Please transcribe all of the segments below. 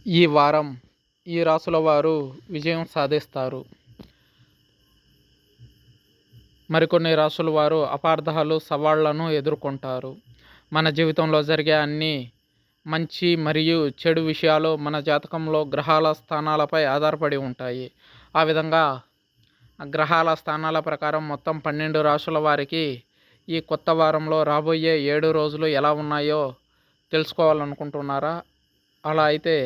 ఈ వారం ఈ రాసుల వారు విజయం సాధిస్తారు. మరికొన్ని రాసుల వారు అపార్థాలు, సవాళ్లను ఎదుర్కొంటారు. మన జీవితంలో జరిగే అన్ని మంచి మరియు చెడు విషయాలు మన జాతకంలో గ్రహాల స్థానాలపై ఆధారపడి ఉంటాయి. ఆ విధంగా గ్రహాల స్థానాల ప్రకారం మొత్తం 12 రాసుల వారికి ఈ కొత్త వారంలో రాబోయే 7 రోజులు ఎలా ఉన్నాయో తెలుసుకోవాలనుకుంటున్నారా? అలా అయితే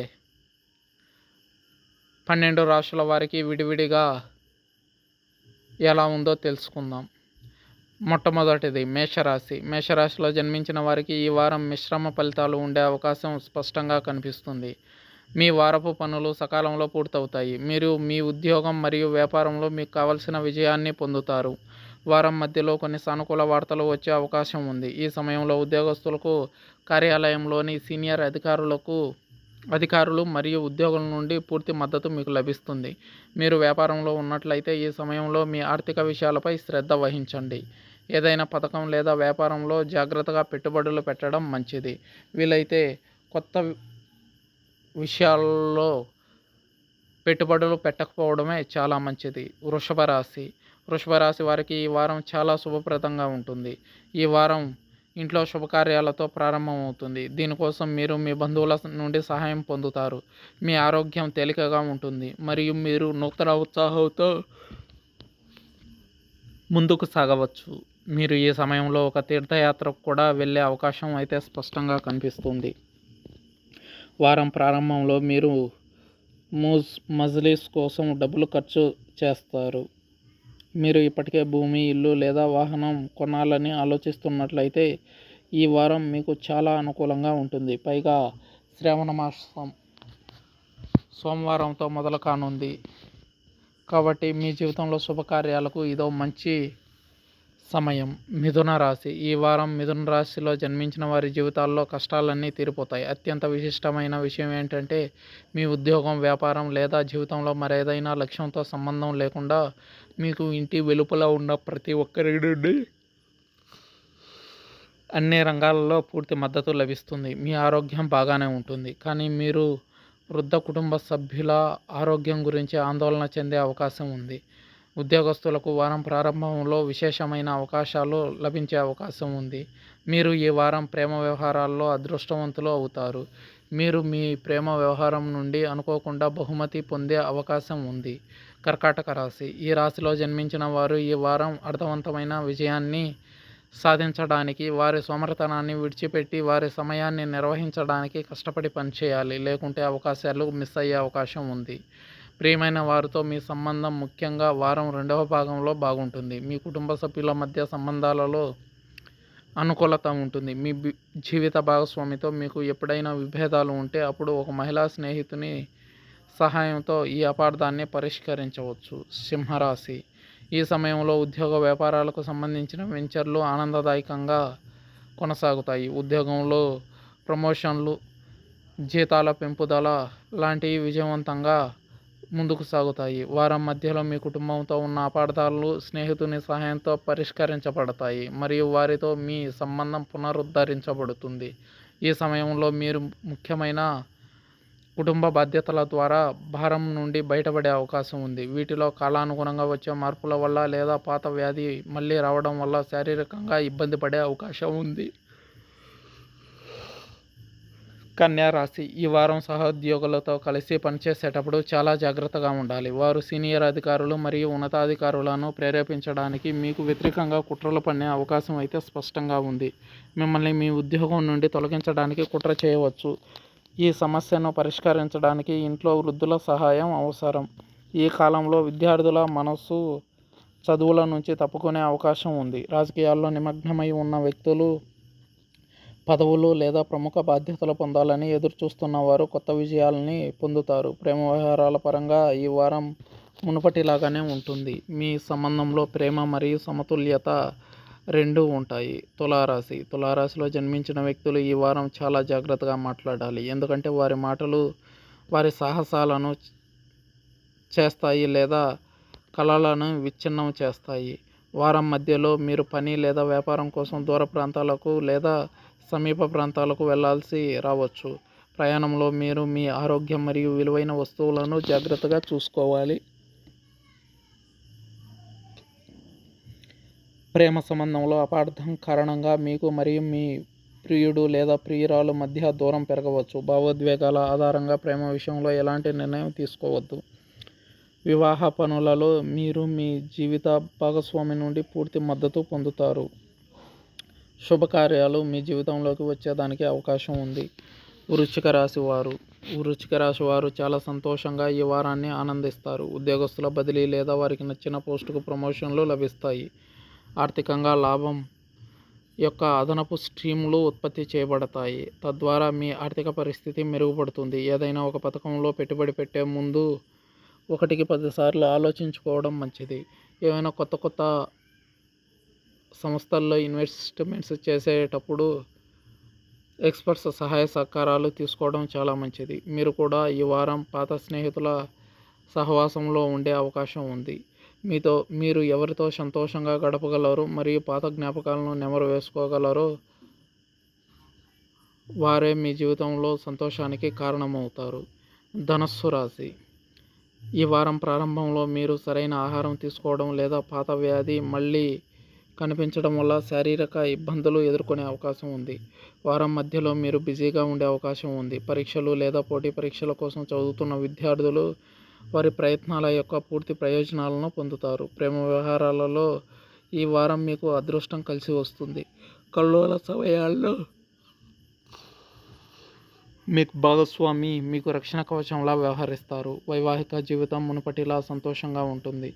12 రాశుల వారికి విడివిడిగా ఎలా ఉందో తెలుసుకుందాం. మొట్టమొదటిది మేషరాశి. మేషరాశిలో జన్మించిన వారికి ఈ వారం మిశ్రమ ఫలితాలు ఉండే అవకాశం స్పష్టంగా కనిపిస్తుంది. మీ వారపు పనులు సకాలంలో పూర్తవుతాయి. మీరు మీ ఉద్యోగం మరియు వ్యాపారంలో మీకు కావలసిన విజయాన్ని పొందుతారు. వారం మధ్యలో కొన్ని సానుకూల వార్తలు వచ్చే అవకాశం ఉంది. ఈ సమయంలో ఉద్యోగస్తులకు, కార్యాలయంలోని సీనియర్ అధికారులు మరియు ఉద్యోగుల నుండి పూర్తి మద్దతు మీకు లభిస్తుంది. మీరు వ్యాపారంలో ఉన్నట్లయితే ఈ సమయంలో మీ ఆర్థిక విషయాలపై శ్రద్ధ వహించండి. ఏదైనా పథకం లేదా వ్యాపారంలో జాగ్రత్తగా పెట్టుబడులు పెట్టడం మంచిది. వీలైతే కొత్త విషయాల్లో పెట్టుబడులు పెట్టకపోవడమే చాలా మంచిది. వృషభ రాశి వారికి ఈ వారం చాలా శుభప్రదంగా ఉంటుంది. ఈ వారం ఇంట్లో శుభకార్యాలతో ప్రారంభమవుతుంది. దీనికోసం మీరు మీ బంధువుల నుండి సహాయం పొందుతారు. మీ ఆరోగ్యం తేలికగా ఉంటుంది మరియు మీరు నూతన ఉత్సాహంతో ముందుకు సాగవచ్చు. మీరు ఈ సమయంలో ఒక తీర్థయాత్రకు కూడా వెళ్ళే అవకాశం అయితే స్పష్టంగా కనిపిస్తుంది. వారం ప్రారంభంలో మీరు మజ్లిస్ కోసం డబ్బులు ఖర్చు చేస్తారు. మీరు ఇప్పటికే భూమి, ఇల్లు లేదా వాహనం కొనాలని ఆలోచిస్తున్నట్లయితే ఈ వారం మీకు చాలా అనుకూలంగా ఉంటుంది. పైగా శ్రావణ మాసం సోమవారంతో మొదలు కానుంది కాబట్టి మీ జీవితంలో శుభకార్యాలకు ఇదో మంచి సమయం. మిథున రాశి. ఈ వారం మిథున రాశిలో జన్మించిన వారి జీవితాల్లో కష్టాలన్నీ తీరిపోతాయి. అత్యంత విశిష్టమైన విషయం ఏంటంటే మీ ఉద్యోగం, వ్యాపారం లేదా జీవితంలో మరేదైనా లక్ష్యంతో సంబంధం లేకుండా మీకు ఇంటి వెలుపల ఉన్న ప్రతి ఒక్కరి నుండి అన్ని రంగాలలో పూర్తి మద్దతు లభిస్తుంది. మీ ఆరోగ్యం బాగానే ఉంటుంది, కానీ మీరు వృద్ధ కుటుంబ సభ్యుల ఆరోగ్యం గురించి ఆందోళన చెందే అవకాశం ఉంది. ఉద్యోగస్తులకు వారం ప్రారంభంలో విశేషమైన అవకాశాలు లభించే అవకాశం ఉంది. మీరు ఈ వారం ప్రేమ వ్యవహారాల్లో అదృష్టవంతులు అవుతారు. మీరు మీ ప్రేమ వ్యవహారం నుండి అనుకోకుండా బహుమతి పొందే అవకాశం ఉంది. కర్కాటక రాశి. ఈ రాశిలో జన్మించిన వారు ఈ వారం అర్థవంతమైన విజయాన్ని సాధించడానికి వారి సోమరితనాన్ని విడిచిపెట్టి వారి సమయాన్ని నిర్వహించడానికి కష్టపడి పనిచేయాలి. లేకుంటే అవకాశాలు మిస్ అయ్యే అవకాశం ఉంది. ప్రియమైన వారితో మీ సంబంధం ముఖ్యంగా వారం 2వ భాగంలో బాగుంటుంది. మీ కుటుంబ సభ్యుల మధ్య సంబంధాలలో అనుకూలత ఉంటుంది. మీ జీవిత భాగస్వామితో మీకు ఎప్పుడైనా విభేదాలు ఉంటే అప్పుడు ఒక మహిళా స్నేహితుని సహాయంతో ఈ అపార్థాన్ని పరిష్కరించవచ్చు. సింహరాశి. ఈ సమయంలో ఉద్యోగ వ్యాపారాలకు సంబంధించిన వెంచర్లు ఆనందదాయకంగా కొనసాగుతాయి. ఉద్యోగంలో ప్రమోషన్లు, జీతాల పెంపుదల లాంటివి విజయవంతంగా ముందుకు సాగుతాయి. వారం మధ్యలో మీ కుటుంబంతో ఉన్న అపార్థాలు స్నేహితుని సహాయంతో పరిష్కరించబడతాయి మరియు వారితో మీ సంబంధం పునరుద్ధరించబడుతుంది. ఈ సమయంలో మీరు ముఖ్యమైన కుటుంబ బాధ్యతల ద్వారా భారం నుండి బయటపడే అవకాశం ఉంది. వీటిలో కాలానుగుణంగా వచ్చే మార్పుల వల్ల లేదా పాత వ్యాధి మళ్ళీ రావడం వల్ల శారీరకంగా ఇబ్బంది పడే అవకాశం ఉంది. కన్యా రాశి. ఈ వారం సహోద్యోగులతో కలిసి పనిచేసేటప్పుడు చాలా జాగ్రత్తగా ఉండాలి. వారు సీనియర్ అధికారులు మరియు ఉన్నతాధికారులను ప్రేరేపించడానికి మీకు వ్యతిరేకంగా కుట్రలు పన్నే అవకాశం అయితే స్పష్టంగా ఉంది. మిమ్మల్ని మీ ఉద్యోగం నుండి తొలగించడానికి కుట్ర చేయవచ్చు. ఈ సమస్యను పరిష్కరించడానికి ఇంట్లో వృద్ధుల సహాయం అవసరం. ఈ కాలంలో విద్యార్థుల మనసు చదువుల నుంచి తప్పుకునే అవకాశం ఉంది. రాజకీయాల్లో నిమగ్నమై ఉన్న వ్యక్తులు పదవులు లేదా ప్రముఖ బాధ్యతలు పొందాలని ఎదురుచూస్తున్న వారు కొత్త విజయాలని పొందుతారు. ప్రేమ వ్యవహారాల పరంగా ఈ వారం మునుపటిలాగానే ఉంటుంది. మీ సంబంధంలో ప్రేమ మరియు సమతుల్యత రెండూ ఉంటాయి. తులారాశిలో జన్మించిన వ్యక్తులు ఈ వారం చాలా జాగ్రత్తగా మాట్లాడాలి. ఎందుకంటే వారి మాటలు వారి సాహసాలను చేస్తాయి లేదా కలలను విచ్ఛిన్నం చేస్తాయి. వారం మధ్యలో మీరు పని లేదా వ్యాపారం కోసం దూర ప్రాంతాలకు లేదా సమీప ప్రాంతాలకు వెళ్లాల్సి రావచ్చు. ప్రయాణంలో మీరు మీ ఆరోగ్యం మరియు విలువైన వస్తువులను జాగ్రత్తగా చూసుకోవాలి. ప్రేమ సంబంధంలో అపార్థం కారణంగా మీకు మరియు మీ ప్రియుడు లేదా ప్రియురాలు మధ్య దూరం పెరగవచ్చు. భావోద్వేగాల ఆధారంగా ప్రేమ విషయంలో ఎలాంటి నిర్ణయం తీసుకోవద్దు. వివాహ పనులలో మీరు మీ జీవిత భాగస్వామి నుండి పూర్తి మద్దతు పొందుతారు. శుభకార్యాలు మీ జీవితంలోకి వచ్చేదానికి అవకాశం ఉంది. వృశ్చిక రాశి వారు చాలా సంతోషంగా ఈ వారాన్ని ఆనందిస్తారు. ఉద్యోగస్తుల బదిలీ లేదా వారికి నచ్చిన పోస్టుకు ప్రమోషన్లు లభిస్తాయి. ఆర్థికంగా లాభం యొక్క అదనపు స్ట్రీములు ఉత్పత్తి చేయబడతాయి. తద్వారా మీ ఆర్థిక పరిస్థితి మెరుగుపడుతుంది. ఏదైనా ఒక పథకంలో పెట్టుబడి పెట్టే ముందు 1కి 10 సార్లు ఆలోచించుకోవడం మంచిది. ఏవైనా కొత్త సంస్థల్లో ఇన్వెస్ట్మెంట్స్ చేసేటప్పుడు ఎక్స్పర్ట్స్ సహాయ సహకారాలు తీసుకోవడం చాలా మంచిది. మీరు కూడా ఈ వారం పాత స్నేహితుల సహవాసంలో ఉండే అవకాశం ఉంది. మీరు ఎవరితో సంతోషంగా గడపగలరో మరియు పాత జ్ఞాపకాలను నెమరు వేసుకోగలరో వారే మీ జీవితంలో సంతోషానికి కారణమవుతారు. ధనస్సు రాశి. ఈ వారం ప్రారంభంలో మీరు సరైన ఆహారం తీసుకోవడం లేదా పాత వ్యాధి మళ్ళీ కనిపించడం వల్ల శారీరక ఇబ్బందులు ఎదుర్కొనే అవకాశం ఉంది. వారం మధ్యలో మీరు బిజీగా ఉండే అవకాశం ఉంది. పరీక్షలు లేదా పోటీ పరీక్షల కోసం చదువుతున్న విద్యార్థులు వారి ప్రయత్నాల యొక్క పూర్తి ప్రయోజనాలను పొందుతారు. ప్రేమ వ్యవహారాలలో ఈ వారం మీకు అదృష్టం కలిసి వస్తుంది. కల్లోల సమయాల్లో మీకు భాగస్వామి మీకు రక్షణ కవచంలా వ్యవహరిస్తారు. వైవాహిక జీవితం మునుపటిలా సంతోషంగా ఉంటుంది.